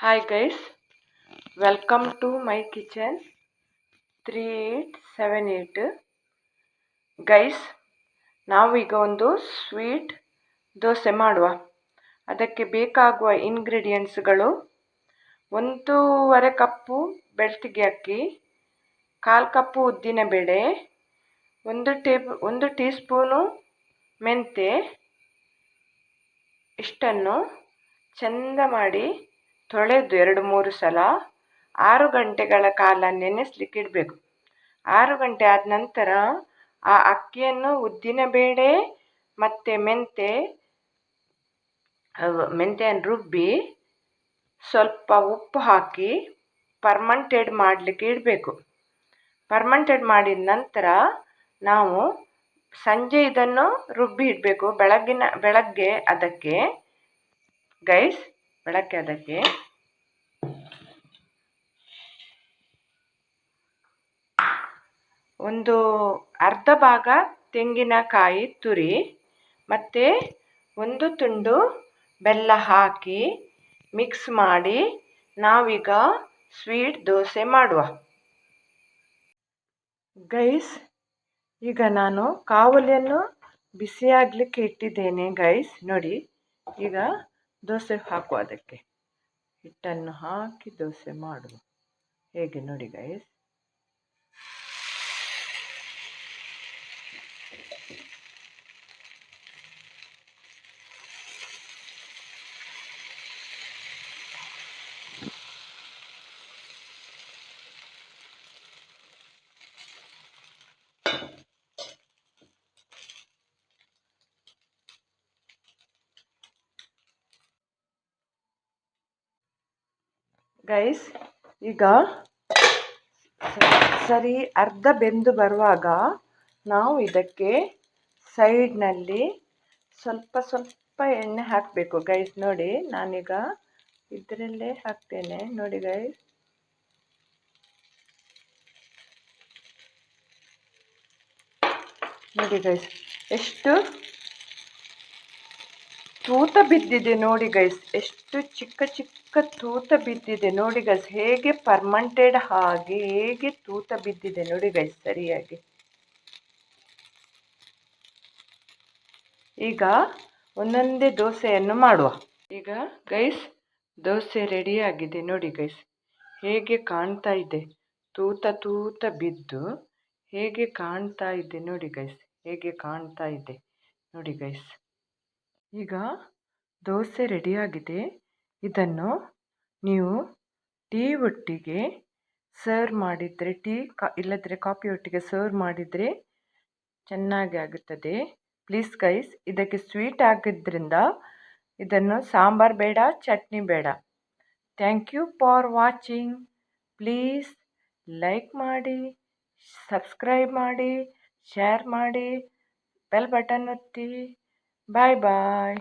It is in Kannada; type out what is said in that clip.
Hi guys, welcome to my kitchen 3878. Guys, ನಾವೀಗ ಒಂದು ಸ್ವೀಟ್ ದೋಸೆ ಮಾಡುವ. ಅದಕ್ಕೆ ಬೇಕಾಗುವ ಇಂಗ್ರೀಡಿಯೆಂಟ್ಸ್ಗಳು: 1.5 ಕಪ್ಪು ಬೆಳ್ತಿಗೆ ಅಕ್ಕಿ, 1/4 ಕಪ್ಪು ಉದ್ದಿನಬೇಳೆ, 1 ಟೀ ಸ್ಪೂನು ಮೆಂತೆ. ಇಷ್ಟನ್ನು ಚೆಂದ ಮಾಡಿ ತೊಳೆದು 2-3 ಸಲ 6 ಗಂಟೆಗಳ ಕಾಲ ನೆನೆಸ್ಲಿಕ್ಕೆ ಇಡಬೇಕು. 6 ಗಂಟೆ ಆದ ನಂತರ ಆ ಅಕ್ಕಿಯನ್ನು ಉದ್ದಿನಬೇಳೆ ಮತ್ತು ಮೆಂತೆಯನ್ನು ರುಬ್ಬಿ ಸ್ವಲ್ಪ ಉಪ್ಪು ಹಾಕಿ ಫರ್ಮೆಂಟೆಡ್ ಮಾಡಲಿಕ್ಕೆ ಇಡಬೇಕು. ಫರ್ಮೆಂಟೆಡ್ ಮಾಡಿದ ನಂತರ ನಾವು ಸಂಜೆ ಇದನ್ನು ರುಬ್ಬಿ ಇಡಬೇಕು. ಬೆಳಗ್ಗೆ ಅದಕ್ಕೆ ಒಂದು ಅರ್ಧ ಭಾಗ ತೆಂಗಿನಕಾಯಿ ತುರಿ ಮತ್ತು 1 ತುಂಡು ಬೆಲ್ಲ ಹಾಕಿ ಮಿಕ್ಸ್ ಮಾಡಿ ನಾವೀಗ ಸ್ವೀಟ್ ದೋಸೆ ಮಾಡುವ. ಗೈಸ್, ಈಗ ನಾನು ಕಾವಲಿಯನ್ನು ಬಿಸಿಯಾಗಲಿಕ್ಕೆ ಇಟ್ಟಿದ್ದೇನೆ. ಗೈಸ್ ನೋಡಿ, ಈಗ ದೋಸೆ ಹಾಕುವ. ಅದಕ್ಕೆ ಹಿಟ್ಟನ್ನು ಹಾಕಿ ದೋಸೆ ಮಾಡುವ. ಹೇಗೆ ನೋಡಿ ಗೈಸ್. ಗೈಸ್, ಈಗ ಸರಿ ಅರ್ಧ ಬೆಂದು ಬರುವಾಗ ನಾವು ಇದಕ್ಕೆ ಸೈಡ್ನಲ್ಲಿ ಸ್ವಲ್ಪ ಎಣ್ಣೆ ಹಾಕಬೇಕು. ಗೈಸ್ ನೋಡಿ, ನಾನೀಗ ಇದರಲ್ಲೇ ಹಾಕ್ತೇನೆ. ನೋಡಿ ಗೈಸ್, ಎಷ್ಟು ತೂತ ಬಿದ್ದಿದೆ ನೋಡಿ ಗೈಸ್. ಎಷ್ಟು ಚಿಕ್ಕ ತೂತ ಬಿದ್ದಿದೆ ನೋಡಿ ಗೈಸ್. ಹೇಗೆ ಫರ್ಮೆಂಟೆಡ್ ಹಾಗೆ ಹೇಗೆ ತೂತ ಬಿದ್ದಿದೆ ನೋಡಿ ಗೈಸ್, ಸರಿಯಾಗಿ. ಈಗ ಒಂದೊಂದೇ ದೋಸೆಯನ್ನು ಮಾಡುವ. ಈಗ ಗೈಸ್, ದೋಸೆ ರೆಡಿಯಾಗಿದೆ ನೋಡಿ ಗೈಸ್. ಹೇಗೆ ಕಾಣ್ತಾ ಇದೆ, ತೂತ ಬಿದ್ದು ಹೇಗೆ ಕಾಣ್ತಾ ಇದೆ ನೋಡಿ ಗೈಸ್. ಹೇಗೆ ಕಾಣ್ತಾ ಇದೆ ನೋಡಿ ಗೈಸ್. ಈಗ ದೋಸೆ ರೆಡಿಯಾಗಿದೆ. ಇದನ್ನು ನೀವು ಟೀ ಒಟ್ಟಿಗೆ ಸರ್ವ್ ಮಾಡಿದರೆ, ಇಲ್ಲದ್ರೆ ಕಾಫಿ ಒಟ್ಟಿಗೆ ಸರ್ವ್ ಮಾಡಿದರೆ ಚೆನ್ನಾಗಿ ಆಗುತ್ತದೆ. ಪ್ಲೀಸ್ ಗೈಸ್, ಇದಕ್ಕೆ ಸ್ವೀಟ್ ಆಗಿದ್ದರಿಂದ ಇದನ್ನು ಸಾಂಬಾರು ಬೇಡ, ಚಟ್ನಿ ಬೇಡ. Thank you for watching. Please like ಮಾಡಿ, ಸಬ್ಸ್ಕ್ರೈಬ್ ಮಾಡಿ, ಶೇರ್ ಮಾಡಿ, ಬೆಲ್ ಬಟನ್ ಒತ್ತಿ. ಬಾಯ್ ಬಾಯ್.